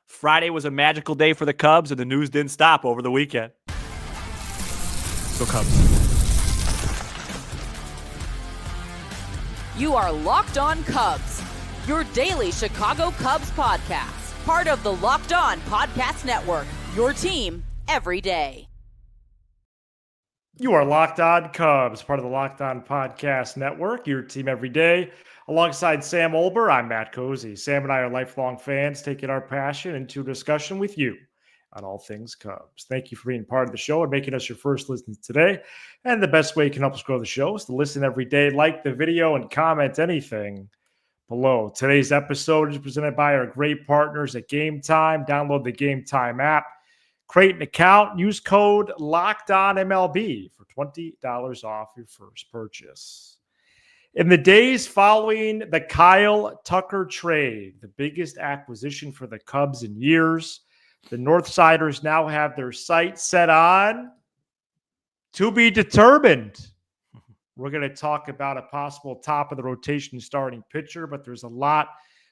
Friday was a magical day for the Cubs, and the news didn't stop over the weekend. Go Cubs. You are Locked On Cubs, your daily Chicago Cubs podcast. Part of the Locked On Podcast Network, your team every day. You are Locked On Cubs, part of the Locked On Podcast Network, your team every day. Alongside Sam Olber, I'm Matt Cozy. Sam and I are lifelong fans, taking our passion into discussion with you on all things Cubs. Thank you for being part of the show and making us your first listen today. And the best way you can help us grow the show is to listen every day, like the video, and comment anything below. Today's episode is presented by our great partners at Game Time. Download the Game Time app, create an account, use code LOCKEDONMLB for $20 off your first purchase. In the days following the Kyle Tucker trade, the biggest acquisition for the Cubs in years, the Northsiders now have their sights set on to be determined. We're going to talk about a possible top of the rotation starting pitcher, but there's a lot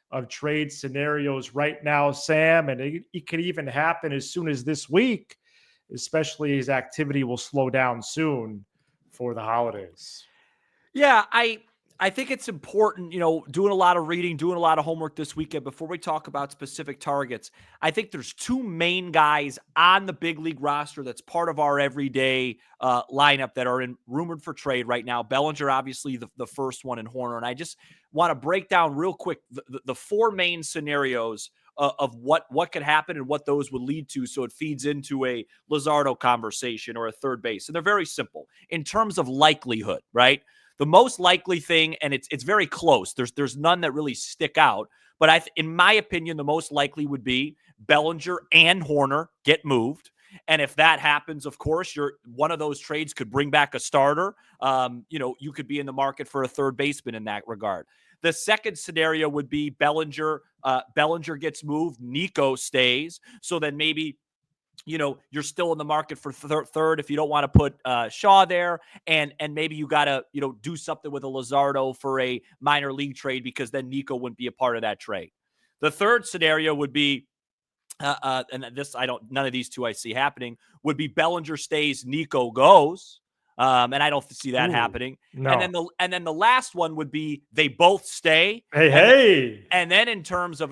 of trade scenarios right now, Sam, and it could even happen as soon as this week, especially as activity will slow down soon for the holidays. Yeah, I think it's important, doing a lot of reading, doing a lot of homework this weekend before we talk about specific targets. I think there's two main guys on the big league roster that's part of our everyday lineup that are rumored for trade right now. Bellinger, obviously, the first one, and Hoerner. And I just want to break down real quick the four main scenarios of what could happen and what those would lead to, so it feeds into a Luzardo conversation or a third base. And they're very simple in terms of likelihood, right? The most likely thing, and it's very close. There's none that really stick out. But in my opinion, the most likely would be Bellinger and Hoerner get moved. And if that happens, of course, one of those trades could bring back a starter. You could be in the market for a third baseman in that regard. The second scenario would be Bellinger gets moved, Nico stays. So then maybe you're still in the market for third if you don't want to put Shaw there, and maybe you got to, do something with a Luzardo for a minor league trade, because then Nico wouldn't be a part of that trade. The third scenario would be, and this none of these two I see happening, would be Bellinger stays, Nico goes. And I don't see that happening. No. And then the last one would be they both stay. And then in terms of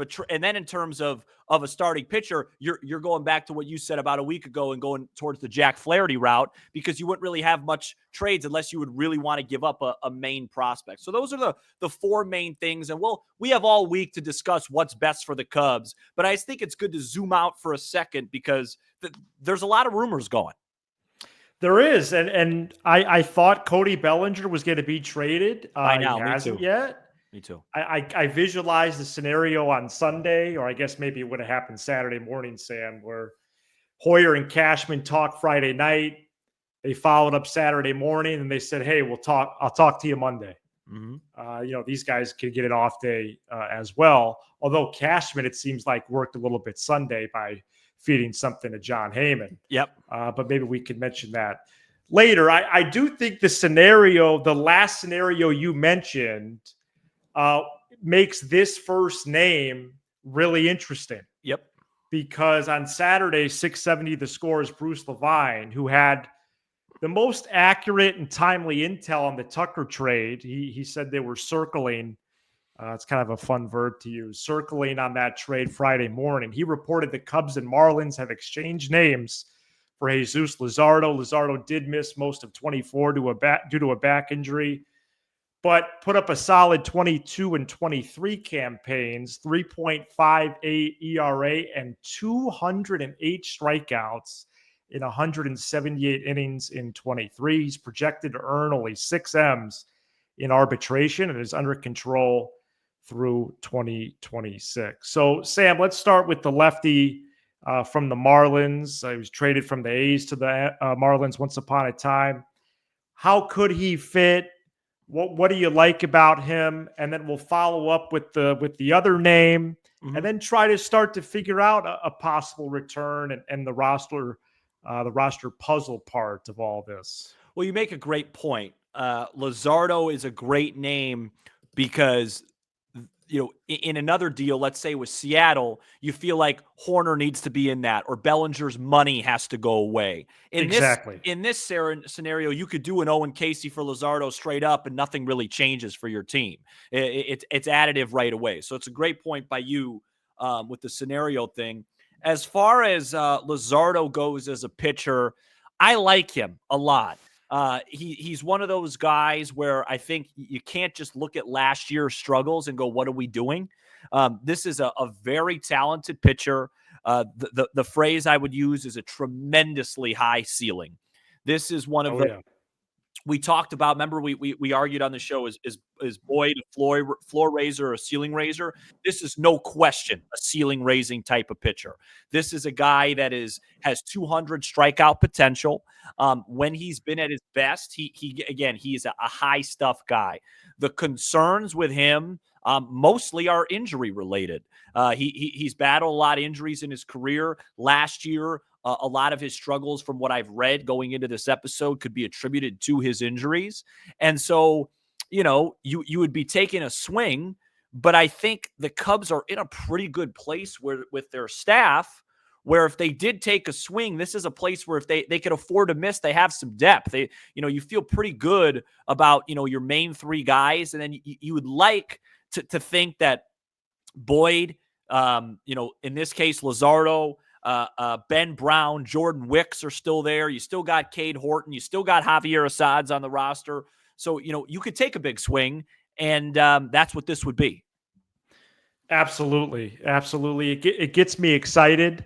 a starting pitcher, you're going back to what you said about a week ago and going towards the Jack Flaherty route, because you wouldn't really have much trades unless you would really want to give up a main prospect. So those are the four main things, and we have all week to discuss what's best for the Cubs. But I think it's good to zoom out for a second, because there's a lot of rumors going. There is, and I thought Cody Bellinger was going to be traded. I know, he me hasn't too. yet. Me too. I visualized the scenario on Sunday, or I guess maybe it would have happened Saturday morning, Sam, where Hoyer and Cashman talked Friday night. They followed up Saturday morning, and they said, "Hey, I'll talk to you Monday." Mm-hmm. These guys could get an off day as well. Although Cashman, it seems like, worked a little bit Sunday by feeding something to John Heyman. Yep. But maybe we could mention that later. I do think the last scenario you mentioned, makes this first name really interesting. Yep. Because on Saturday, 670 The Score's Bruce Levine, who had the most accurate and timely intel on the Tucker trade, he said they were circling. It's kind of a fun verb to use, circling on that trade Friday morning. He reported the Cubs and Marlins have exchanged names for Jesus Luzardo. Luzardo did miss most of 24 due to a back injury, but put up a solid 22 and 23 campaigns, 3.58 ERA, and 208 strikeouts in 178 innings in 23. He's projected to earn only 6 M's in arbitration and is under control through 2026. So, Sam, let's start with the lefty from the Marlins. He was traded from the A's to the Marlins once upon a time. How could he fit? What do you like about him? And then we'll follow up with the other name, mm-hmm. and then try to start to figure out a possible return and the roster puzzle part of all this. Well, you make a great point. Luzardo is a great name because in another deal, let's say with Seattle, you feel like Hoerner needs to be in that, or Bellinger's money has to go away. Exactly. In this scenario, you could do an Owen Casey for Luzardo straight up, and nothing really changes for your team. It's additive right away. So it's a great point by you with the scenario thing. As far as Luzardo goes as a pitcher, I like him a lot. He's one of those guys where I think you can't just look at last year's struggles and go, what are we doing? This is a very talented pitcher. The phrase I would use is a tremendously high ceiling. This is one of we talked about, remember we argued on the show, is Boyd a floor raiser or a ceiling raiser? This is no question a ceiling raising type of pitcher. This is a guy that has 200 strikeout potential. When he's been at his best, he's a high stuff guy. The concerns with him mostly are injury related. He's battled a lot of injuries in his career. Last year, a lot of his struggles, from what I've read going into this episode, could be attributed to his injuries. And so, you would be taking a swing, but I think the Cubs are in a pretty good place with their staff, where if they did take a swing, this is a place where if they could afford to miss, they have some depth. You feel pretty good about, your main three guys. And then you would like to think that Boyd, in this case, Luzardo, Ben Brown, Jordan Wicks are still there. You still got Cade Horton. You still got Javier Asad's on the roster. So, you could take a big swing, and that's what this would be. Absolutely. Absolutely. It gets me excited.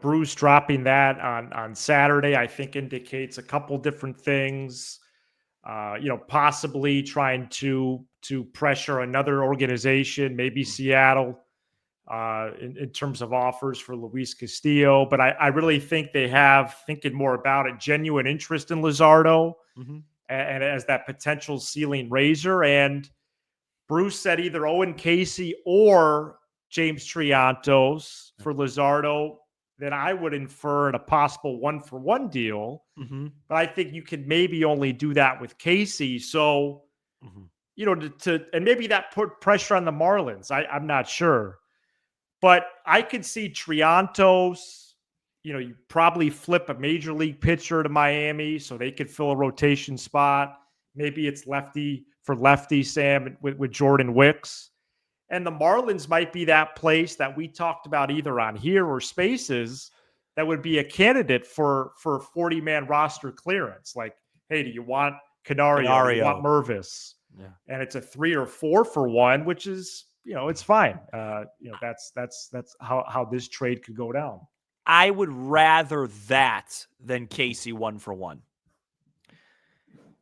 Bruce dropping that on Saturday, I think indicates a couple different things. Possibly trying to pressure another organization, maybe Seattle, in terms of offers for Luis Castillo. But I really think they have, thinking more about it, genuine interest in Luzardo and as that potential ceiling raiser. And Bruce said either Owen Casey or James Triantos for Luzardo. Then I would infer a possible 1-for-1 deal. But I think you can maybe only do that with Casey. So, and maybe that put pressure on the Marlins. I'm not sure. But I could see Triantos, you probably flip a major league pitcher to Miami so they could fill a rotation spot. Maybe it's lefty for lefty, Sam, with Jordan Wicks. And the Marlins might be that place that we talked about either on here or Spaces that would be a candidate for 40-man roster clearance. Like, hey, do you want Canario? Do you want Mervis? Yeah. And it's a 3 or 4-for-1, which is, it's fine. That's how this trade could go down. I would rather that than Casey 1-for-1.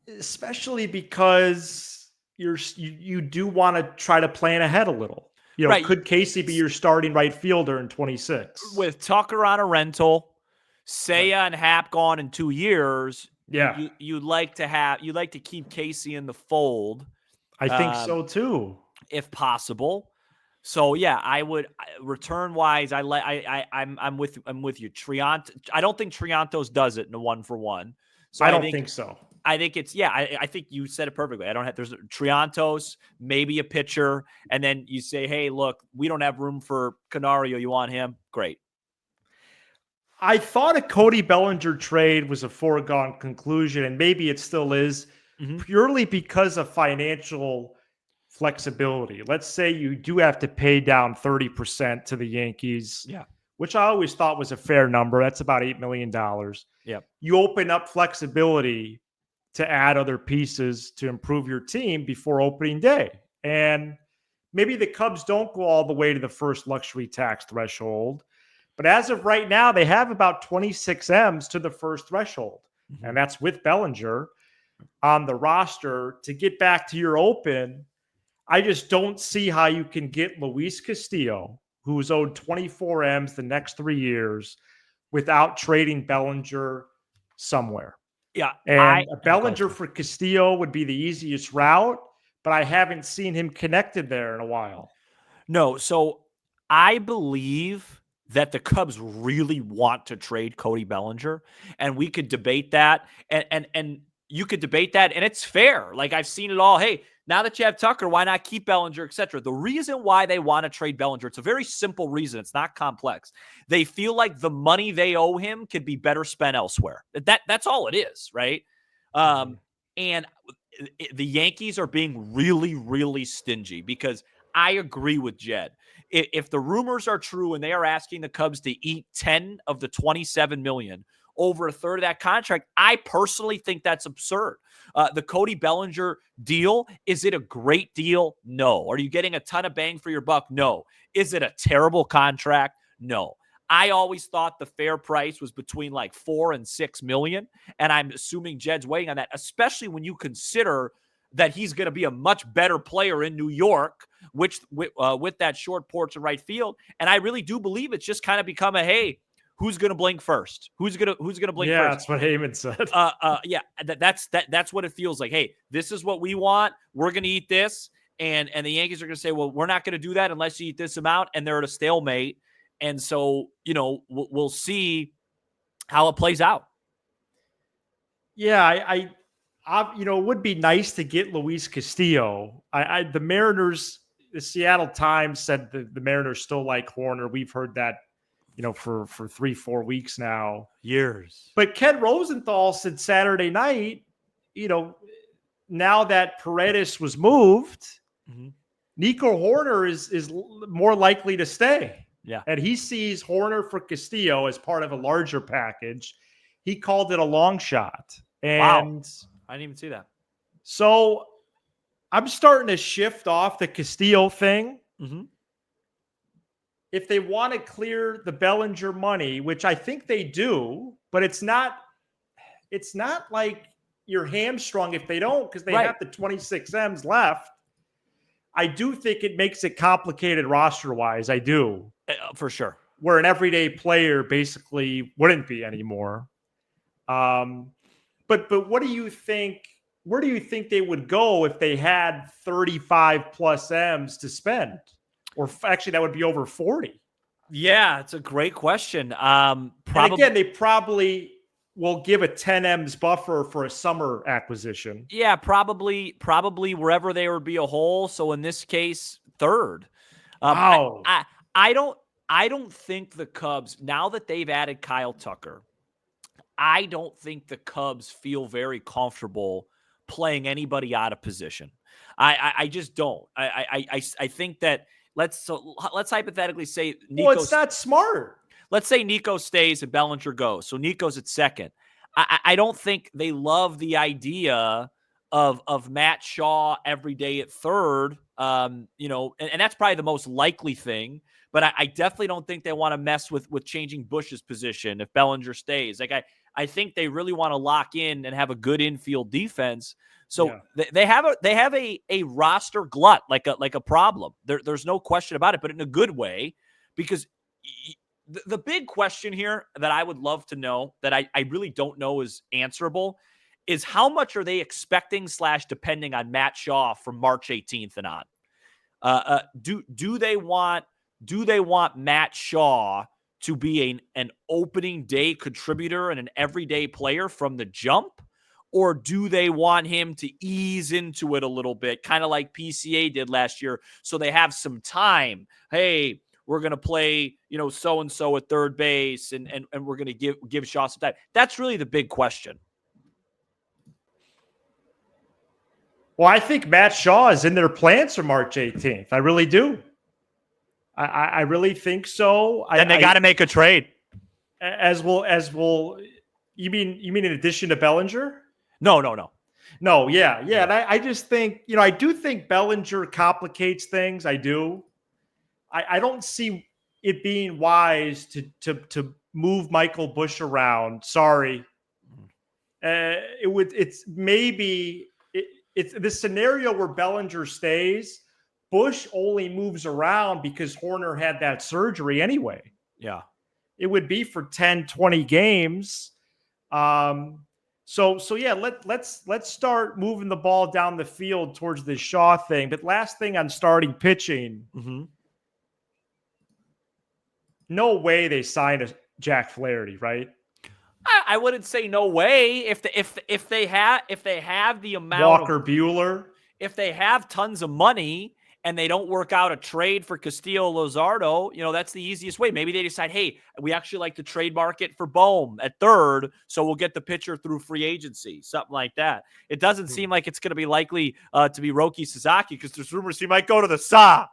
Especially because you do want to try to plan ahead a little. Right. Could Casey be your starting right fielder in 26? With Tucker on a rental, Seiya and Happ gone in 2 years. Yeah. You'd like to keep Casey in the fold. I think so too, if possible. So yeah, I would return wise. I'm with you. I don't think Triantos does it in a 1-for-1. So I don't think so. I think it's, I think you said it perfectly. There's Triantos, maybe a pitcher, and then you say, hey, look, we don't have room for Canario. You want him? Great. I thought a Cody Bellinger trade was a foregone conclusion, and maybe it still is, purely because of financial flexibility. Let's say you do have to pay down 30% to the Yankees. Yeah. Which I always thought was a fair number. That's about $8 million. Yeah. You open up flexibility to add other pieces to improve your team before opening day. And maybe the Cubs don't go all the way to the first luxury tax threshold. But as of right now, they have about 26 M's to the first threshold. And that's with Bellinger on the roster. To get back to your open, I just don't see how you can get Luis Castillo, who's owed 24 M's the next 3 years, without trading Bellinger somewhere. Yeah. And a Bellinger for Castillo would be the easiest route, but I haven't seen him connected there in a while. No. So I believe that the Cubs really want to trade Cody Bellinger, and we could debate that, and you could debate that, and it's fair. Like, I've seen it all. Hey, Now that you have Tucker, why not keep Bellinger, etc.? The reason why they want to trade Bellinger, it's a very simple reason. It's not complex. They feel like the money they owe him could be better spent elsewhere. That's all it is, right? And the Yankees are being really, really stingy because I agree with Jed. If the rumors are true and they are asking the Cubs to eat 10 of the $27 million, over a third of that contract, I personally think that's absurd. The Cody Bellinger deal, is it a great deal? No. Are you getting a ton of bang for your buck? No. Is it a terrible contract? No. I always thought the fair price was between like 4 and 6 million. And I'm assuming Jed's waiting on that, especially when you consider that he's going to be a much better player in New York, which with that short porch in right field. And I really do believe it's just kind of become a, hey, who's going to blink first? Who's going to blink first? Yeah, that's what Heyman said. Yeah, that's what it feels like. Hey, this is what we want. We're going to eat this. And the Yankees are going to say, well, we're not going to do that unless you eat this amount. And they're at a stalemate. And so, we'll see how it plays out. Yeah, I it would be nice to get Luis Castillo. The Mariners, the Seattle Times said the Mariners still like Hoerner. We've heard that, for 3-4 weeks now. Years. But Ken Rosenthal said Saturday night, now that Paredes was moved, Nico Hoerner is more likely to stay. Yeah. And he sees Hoerner for Castillo as part of a larger package. He called it a long shot. And wow. I didn't even see that. So I'm starting to shift off the Castillo thing. If they want to clear the Bellinger money, which I think they do, but it's not like you're hamstrung if they don't, because they have the 26 M's left. I do think it makes it complicated roster-wise. I do. For sure. Where an everyday player basically wouldn't be anymore. But what do you think? Where do you think they would go if they had 35 plus M's to spend? Or actually, that would be over 40. Yeah, it's a great question. And again, they probably will give a 10 M's buffer for a summer acquisition. Yeah, probably wherever there would be a hole. So in this case, third. Wow. I don't think the Cubs, now that they've added Kyle Tucker, I don't think the Cubs feel very comfortable playing anybody out of position. I just don't. I think that let's hypothetically say Nico. Well, it's not smart. Let's say Nico stays and Bellinger goes. So Nico's at second. I don't think they love the idea of Matt Shaw every day at third. And that's probably the most likely thing. But I definitely don't think they want to mess with changing Bush's position if Bellinger stays. Like I think they really want to lock in and have a good infield defense. So they have a roster glut, like a problem. There's no question about it, but in a good way, because the big question here that I would love to know that I really don't know is answerable is how much are they expecting / depending on Matt Shaw from March 18th and on? Do they want Matt Shaw to be an opening day contributor and an everyday player from the jump? Or do they want him to ease into it a little bit, kind of like PCA did last year, so they have some time? Hey, we're going to play, so-and-so at third base, and we're going to give Shaw some time. That's really the big question. Well, I think Matt Shaw is in their plans for March 18th. I really do. I really think so. And they got to make a trade. As will. You mean in addition to Bellinger? No. Yeah. And I just think, I do think Bellinger complicates things. I do. I don't see it being wise to move Michael Bush around. Sorry. It's the scenario where Bellinger stays. Bush only moves around because Hoerner had that surgery anyway. Yeah. It would be for 10, 20 games. So yeah, let's start moving the ball down the field towards the Shaw thing. But last thing on starting pitching, no way they signed a Jack Flaherty, right? I wouldn't say no way if they have the amount Walker Buehler. if they have tons of money and they don't work out a trade for Castillo Luzardo, that's the easiest way. Maybe they decide, hey, we actually like the trade market for Bohm at third, so we'll get the pitcher through free agency, something like that. It doesn't seem like it's going to be likely to be Roki Sasaki because there's rumors he might go to the Sa.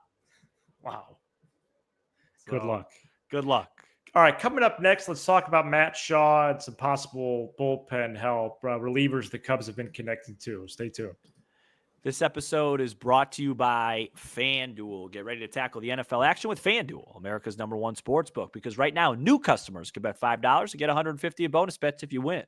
Wow. So, Good luck. Good luck. All right, coming up next, let's talk about Matt Shaw and some possible bullpen help, relievers the Cubs have been connected to. Stay tuned. This episode is brought to you by FanDuel. Get ready to tackle the NFL action with FanDuel, America's #1 sports book, because right now, new customers can bet $5 to get $150 in bonus bets if you win.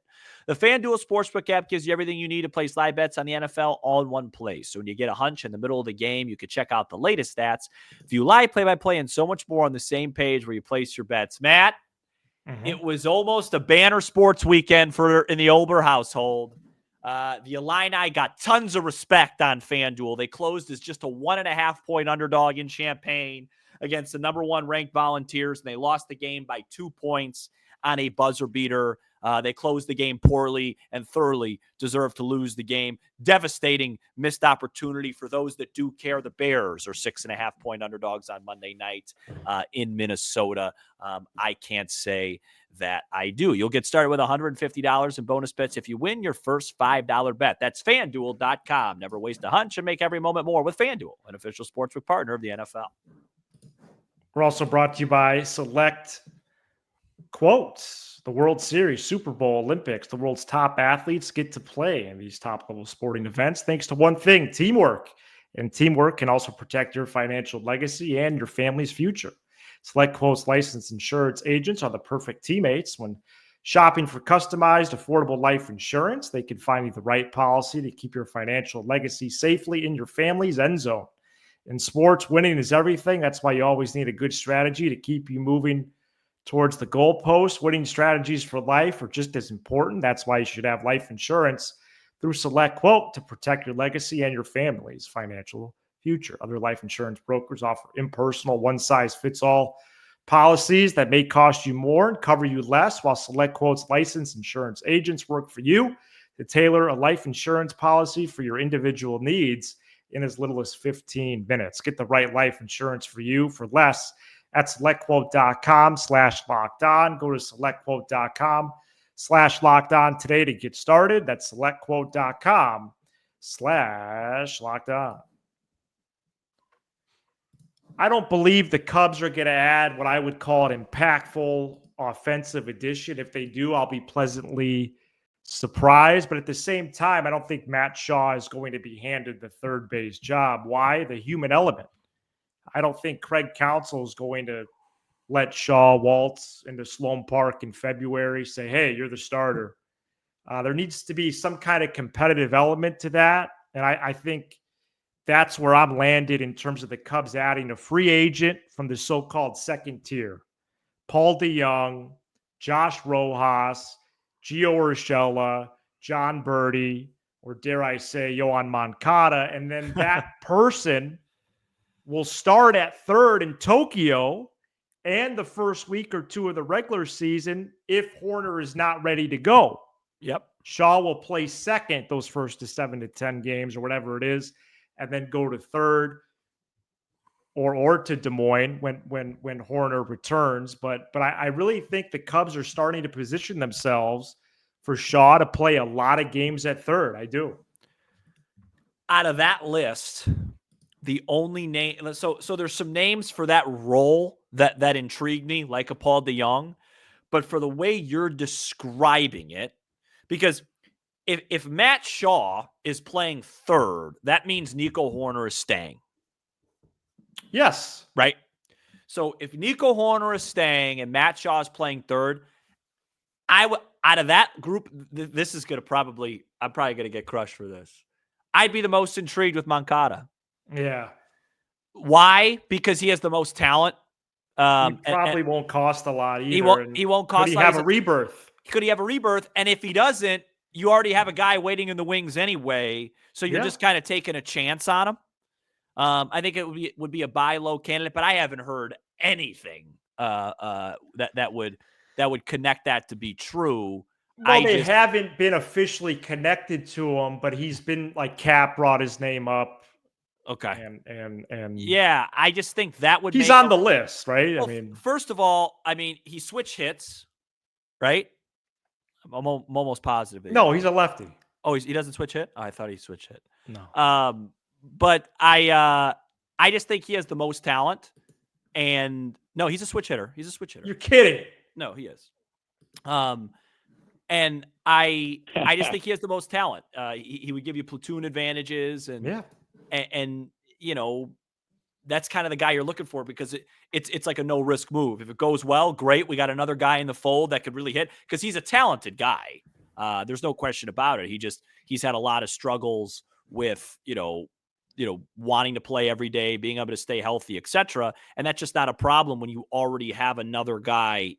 The FanDuel Sportsbook app gives you everything you need to place live bets on the NFL all in one place. So when you get a hunch in the middle of the game, you can check out the latest stats, view live play-by-play, and so much more on the same page where you place your bets. Matt, it was almost a banner sports weekend in the Ober household. The Illini got tons of respect on FanDuel. They closed as just a 1.5-point underdog in Champaign against the #1 ranked Volunteers, and they lost the game by 2 points on a buzzer beater. They closed the game poorly and thoroughly deserved to lose the game. Devastating missed opportunity for those that do care. The Bears are 6.5-point underdogs on Monday night in Minnesota. I can't say that I do. You'll get started with $150 in bonus bets if you win your first $5 bet. That's FanDuel.com. Never waste a hunch and make every moment more with FanDuel, an official sportsbook partner of the NFL. We're also brought to you by Select Quotes, the World Series, Super Bowl, Olympics. The world's top athletes get to play in these top-level sporting events thanks to one thing, teamwork. And teamwork can also protect your financial legacy and your family's future. Select Quotes licensed insurance agents are the perfect teammates. When shopping for customized, affordable life insurance, they can find you the right policy to keep your financial legacy safely in your family's end zone. In sports, winning is everything. That's why you always need a good strategy to keep you moving towards the goalpost. Winning strategies for life are just as important. That's why you should have life insurance through Select Quote to protect your legacy and your family's financial future. Other life insurance brokers offer impersonal, one-size-fits-all policies that may cost you more and cover you less, while Select Quote's licensed insurance agents work for you to tailor a life insurance policy for your individual needs in as little as 15 minutes. Get the right life insurance for you for less at selectquote.com/lockedon. Go to selectquote.com/lockedon today to get started. That's selectquote.com/lockedon. I don't believe the Cubs are going to add what I would call an impactful offensive addition. If they do, I'll be pleasantly surprised. But at the same time, I don't think Matt Shaw is going to be handed the third base job. Why? The human element. I don't think Craig Counsell is going to let Shaw waltz into Sloan Park in February, say, hey, you're the starter. There needs to be some kind of competitive element to that. And I think that's where I'm landed in terms of the Cubs adding a free agent from the so-called second tier. Paul DeYoung, Josh Rojas, Gio Urshela, John Birdie, or dare I say Yoan Moncada. And then that person will start at third in Tokyo and the first week or two of the regular season if Hoerner is not ready to go. Yep. Shaw will play second those first to 7 to 10 games or whatever it is, and then go to third or to Des Moines when Hoerner returns. But I really think the Cubs are starting to position themselves for Shaw to play a lot of games at third. I do. Out of that list, the only name, so there's some names for that role that intrigued me, like a Paul DeYoung, but for the way you're describing it, because if Matt Shaw is playing third, that means Nico Hoerner is staying. Yes. Right? So if Nico Hoerner is staying and Matt Shaw is playing third, out of that group, this is I'm probably going to get crushed for this. I'd be the most intrigued with Moncada. Yeah. Why? Because he has the most talent. He probably won't cost a lot either. He won't cost a lot. Could he have a rebirth? Could he have a rebirth? And if he doesn't, you already have a guy waiting in the wings anyway. So you're just kind of taking a chance on him. I think it would be a buy low candidate, but I haven't heard anything that would connect that to be true. Well, they haven't been officially connected to him, but he's been like Cap brought his name up. Okay. And Yeah, I just think that would he's make on him, the list, right? well, first of all, I mean, he switch hits, right? I'm almost positive. no, he's a lefty. Oh, he doesn't switch hit? Oh, I thought he switched hit. No. But I just think he has the most talent. And no, he's a switch hitter. He's a switch hitter. You're kidding. No, he is. And I just think he has the most talent. He would give you platoon advantages, and and you know, that's kind of the guy you're looking for, because it's like a no risk move. If it goes well, great. We got another guy in the fold that could really hit, because he's a talented guy. There's no question about it. He's had a lot of struggles with, wanting to play every day, being able to stay healthy, etc. And that's just not a problem when you already have another guy,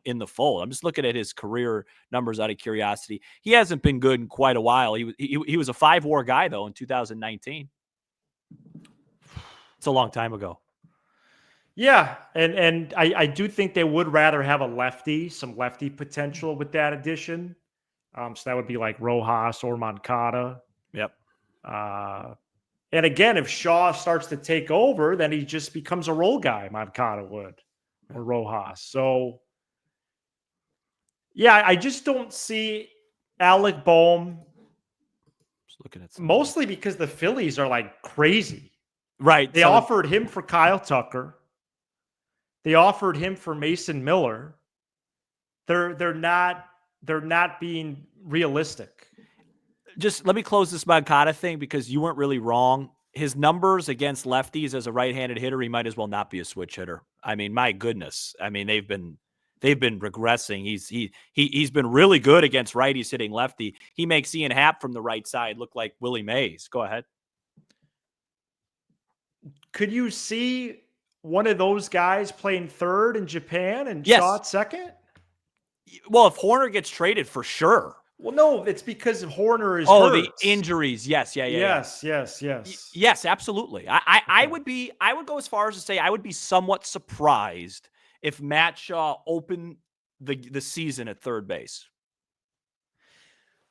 in the fold. I'm just looking at his career numbers out of curiosity. He hasn't been good in quite a while. He was a 5 WAR guy though in 2019. It's a long time ago. Yeah, and I do think they would rather have a lefty, some lefty potential with that addition. So that would be like Rojas or Moncada. Yep. And again, if Shaw starts to take over, then he just becomes a role guy, Moncada would, or Rojas. So, yeah, I just don't see Alec Boehm. Just looking at mostly because the Phillies are like crazy. Right. They offered him for Kyle Tucker. They offered him for Mason Miller. They're not being realistic. Just let me close this Moncada thing, because you weren't really wrong. His numbers against lefties as a right-handed hitter, he might as well not be a switch hitter. I mean, my goodness. I mean, they've been regressing. He's been really good against righties hitting lefty. He makes Ian Happ from the right side look like Willie Mays. Go ahead. Could you see one of those guys playing third in Japan and Shaw at second? Well, if Hoerner gets traded, for sure. Well, no, it's because Hoerner is hurt. The injuries. Yes, Yes, absolutely. I would go as far as to say I would be somewhat surprised if Matt Shaw opened the season at third base.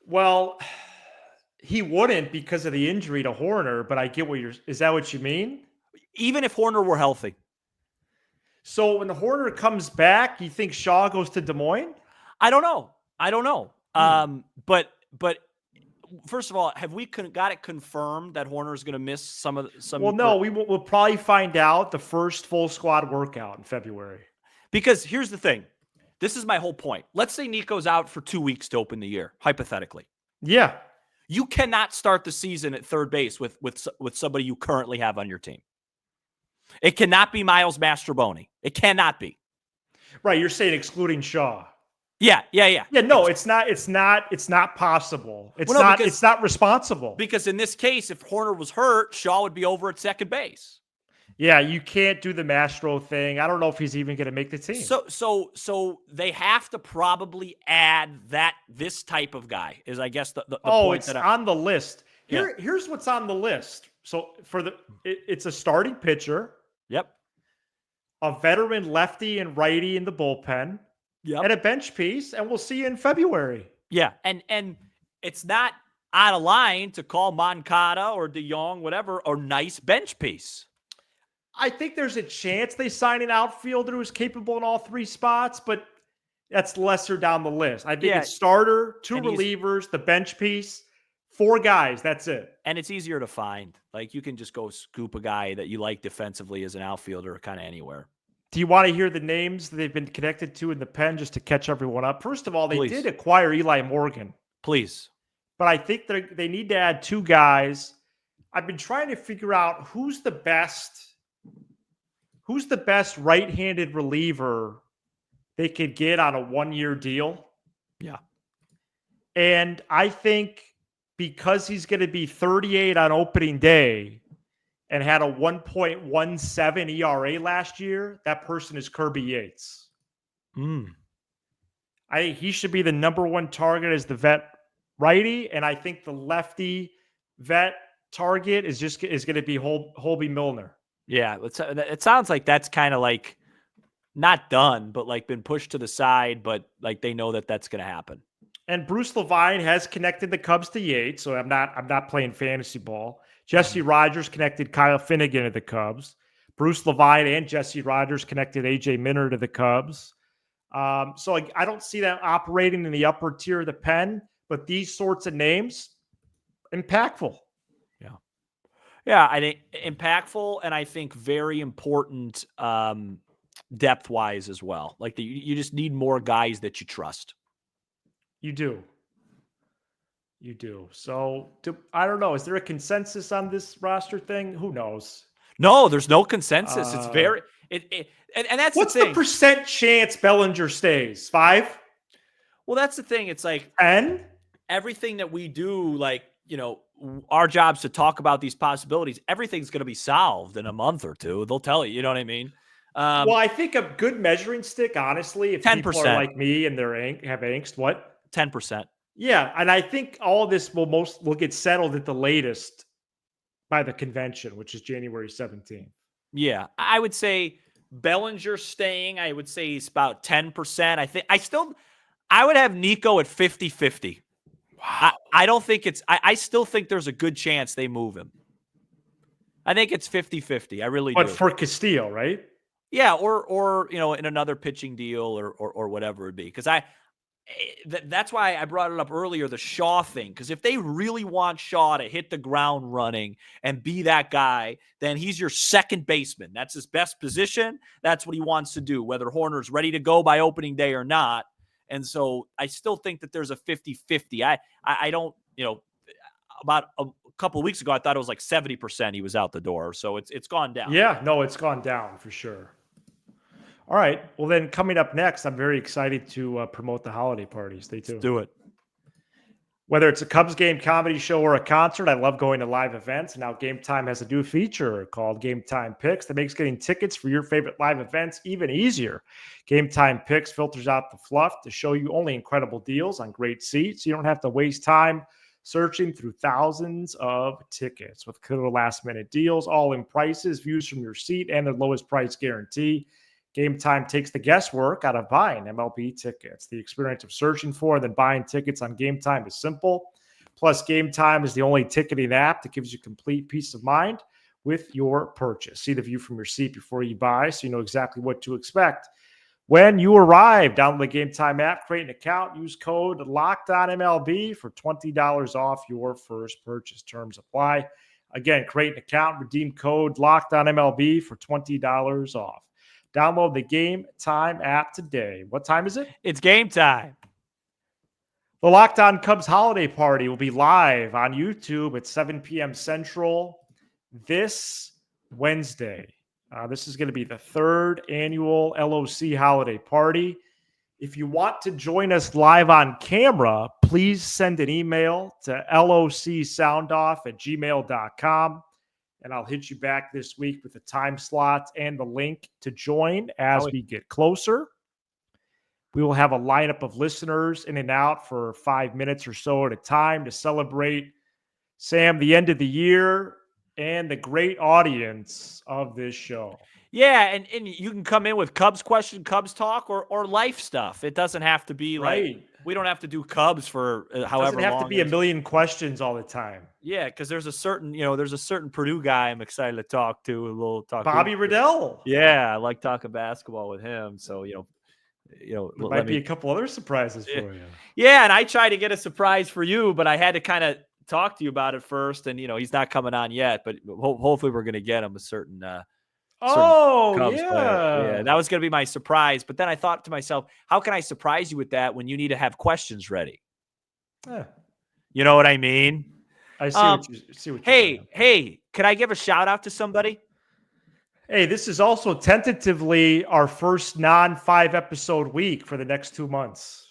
Well, he wouldn't because of the injury to Hoerner, but I get is that what you mean? Even if Hoerner were healthy. So when Hoerner comes back, you think Shaw goes to Des Moines? I don't know. But first of all, have we got it confirmed that Hoerner is going to miss some? Well, no, we'll probably find out the first full squad workout in February. Because here's the thing. This is my whole point. Let's say Nico's out for 2 weeks to open the year, hypothetically. Yeah. You cannot start the season at third base with somebody you currently have on your team. It cannot be Miles Mastrobuoni. It cannot be. Right, you're saying excluding Shaw. Yeah. Yeah, no, it's not possible. It's not responsible. Because in this case, if Hoerner was hurt, Shaw would be over at second base. Yeah, you can't do the Mastro thing. I don't know if he's even going to make the team. So they have to probably add this type of guy is, I guess, the point. It's on the list. Here's what's on the list. So it's a starting pitcher. Yep. A veteran lefty and righty in the bullpen. Yep. And a bench piece, and we'll see you in February. Yeah, and it's not out of line to call Moncada or De Jong, whatever, a nice bench piece. I think there's a chance they sign an outfielder who's capable in all 3 spots, but that's lesser down the list. I think it's starter, 2 relievers, the bench piece, 4 guys. That's it. And it's easier to find. Like, you can just go scoop a guy that you like defensively as an outfielder kind of anywhere. Do you want to hear the names that they've been connected to in the pen just to catch everyone up? First of all, they did acquire Eli Morgan. Please. But I think they need to add 2 guys. I've been trying to figure out who's the best right-handed reliever they could get on a 1-year deal. Yeah. And I think because he's going to be 38 on opening day and had a 1.17 ERA last year, that person is Kirby Yates. I think he should be the number 1 target as the vet righty, and I think the lefty vet target is going to be Holby Milner. Yeah, it sounds like that's kind of like not done, but like been pushed to the side, but like they know that that's going to happen. And Bruce Levine has connected the Cubs to Yates, so I'm not playing fantasy ball. Jesse Rogers connected Kyle Finnegan to the Cubs. Bruce Levine and Jesse Rogers connected AJ Minter to the Cubs. So I don't see them operating in the upper tier of the pen, but these sorts of names, impactful. Yeah, I think impactful, and I think very important depth-wise as well. Like you just need more guys that you trust. You do. So I don't know. Is there a consensus on this roster thing? Who knows? No, there's no consensus. It's very and that's what's the thing. The percent chance Bellinger stays? 5? Well, that's the thing. It's like 10. Everything that we do, like, our job's to talk about these possibilities. Everything's going to be solved in a month or two. They'll tell you. You know what I mean? Well, I think a good measuring stick, honestly, if 10%. people are like me and have angst, what? 10%. Yeah, and I think all of this will get settled at the latest by the convention, which is January 17th. Yeah, I would say Bellinger staying. I would say he's about 10%. I would have Nico at 50-50. Wow. I don't think I still think there's a good chance they move him. I think it's 50-50. I really do. But for Castillo, right? Yeah, or in another pitching deal or whatever it'd be. Because that's why I brought it up earlier, the Shaw thing. Because if they really want Shaw to hit the ground running and be that guy, then he's your second baseman. That's his best position. That's what he wants to do, whether Hoerner's ready to go by opening day or not. And so I still think that there's a 50-50. I don't, about a couple of weeks ago, I thought it was like 70% he was out the door. So it's gone down. Yeah, no, it's gone down for sure. All right. Well, then coming up next, I'm very excited to promote the holiday party. Stay tuned. Let's do it. Whether it's a Cubs game, comedy show, or a concert, I love going to live events. Now Game Time has a new feature called Game Time Picks that makes getting tickets for your favorite live events even easier. Game Time Picks filters out the fluff to show you only incredible deals on great seats. You don't have to waste time searching through thousands of tickets with clear last-minute deals, all in prices, views from your seat, and the lowest price guarantee. Game Time takes the guesswork out of buying MLB tickets. The experience of searching for and then buying tickets on Game Time is simple. Plus, Game Time is the only ticketing app that gives you complete peace of mind with your purchase. See the view from your seat before you buy so you know exactly what to expect. When you arrive, download the Game Time app, create an account, use code LOCKEDONMLB for $20 off your first purchase. Terms apply. Again, create an account, redeem code LOCKEDONMLB for $20 off. Download the Game Time app today. What time is it? It's game time. The Locked On Cubs holiday party will be live on YouTube at 7 p.m. Central this Wednesday. This is going to be the third annual LOC holiday party. If you want to join us live on camera, please send an email to locsoundoff@gmail.com. And I'll hit you back this week with the time slots and the link to join as we get closer. We will have a lineup of listeners in and out for 5 minutes or so at a time to celebrate, Sam, the end of the year and the great audience of this show. Yeah, and you can come in with Cubs question, Cubs talk, or life stuff. It doesn't have to be like we don't have to do Cubs for however long. It doesn't have to be a million questions all the time. Yeah, because there's a certain Purdue guy I'm excited to talk to. Bobby Riddell. Yeah, I like talking basketball with him. So there might be a couple other surprises for you. Yeah, and I tried to get a surprise for you, but I had to kind of talk to you about it first. And he's not coming on yet, but hopefully we're going to get him a certain. Cubs player. Yeah, that was going to be my surprise. But then I thought to myself, how can I surprise you with that when you need to have questions ready? You know what I mean? I see what you're saying. Hey, can I give a shout out to somebody? Hey, this is also tentatively our first non-5 episode week for the next 2 months.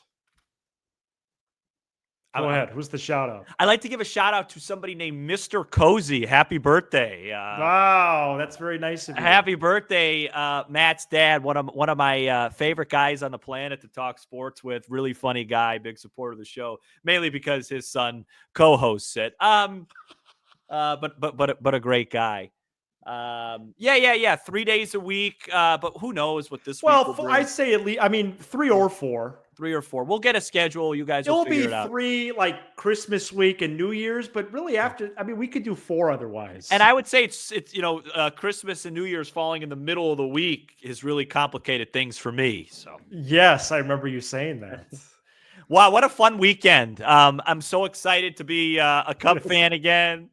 Go ahead. Who's the shout out? I'd like to give a shout out to somebody named Mr. Cozy. Happy birthday. Wow, that's very nice of you. Happy birthday, Matt's dad, one of my favorite guys on the planet to talk sports with. Really funny guy, big supporter of the show, mainly because his son co-hosts it. But a great guy. 3 days a week. But who knows what this week will bring. I'd say at least, 3 or 4. 3 or 4. We'll get a schedule. You guys will It'll figure be it out. 3 like Christmas week and New Year's, but really after, I mean, we could do 4 otherwise. And I would say it's Christmas and New Year's falling in the middle of the week has really complicated things for me. So yes, I remember you saying that. wow, what a fun weekend! I'm so excited to be a Cub fan again,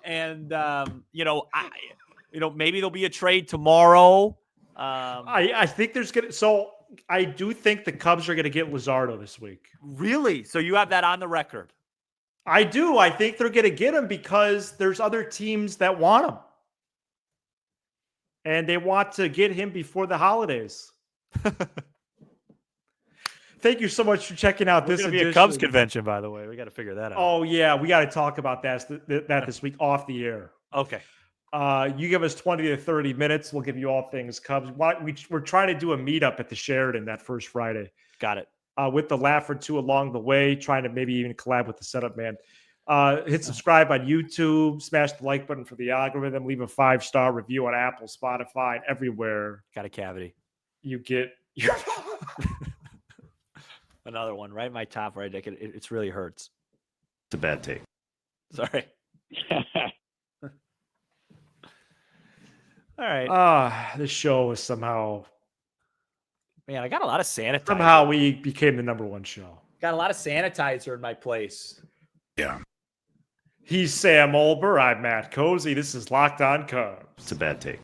and maybe there'll be a trade tomorrow. I think there's gonna. So I do think the Cubs are gonna get Luzardo this week. Really? So you have that on the record? I do. I think they're gonna get him because there's other teams that want him, and they want to get him before the holidays. Thank you so much for checking out this. It's going to be a Cubs convention, by the way. We got to figure that out. Oh yeah, we got to talk about that this week off the air. Okay. You give us 20 to 30 minutes. We'll give you all things Cubs. We're trying to do a meetup at the Sheridan that first Friday. Got it. With the laugh or two along the way, trying to maybe even collab with the setup man. Hit subscribe on YouTube, smash the like button for the algorithm, leave a 5-star review on Apple, Spotify, and everywhere. Got a cavity. You get your another one right in my top right. It really hurts. It's a bad take. Sorry. All right. This show is somehow. Man, I got a lot of sanitizer. Somehow we became the #1 show. Got a lot of sanitizer in my place. Yeah. He's Sam Olber. I'm Matt Cozy. This is Locked On Cubs. It's a bad take.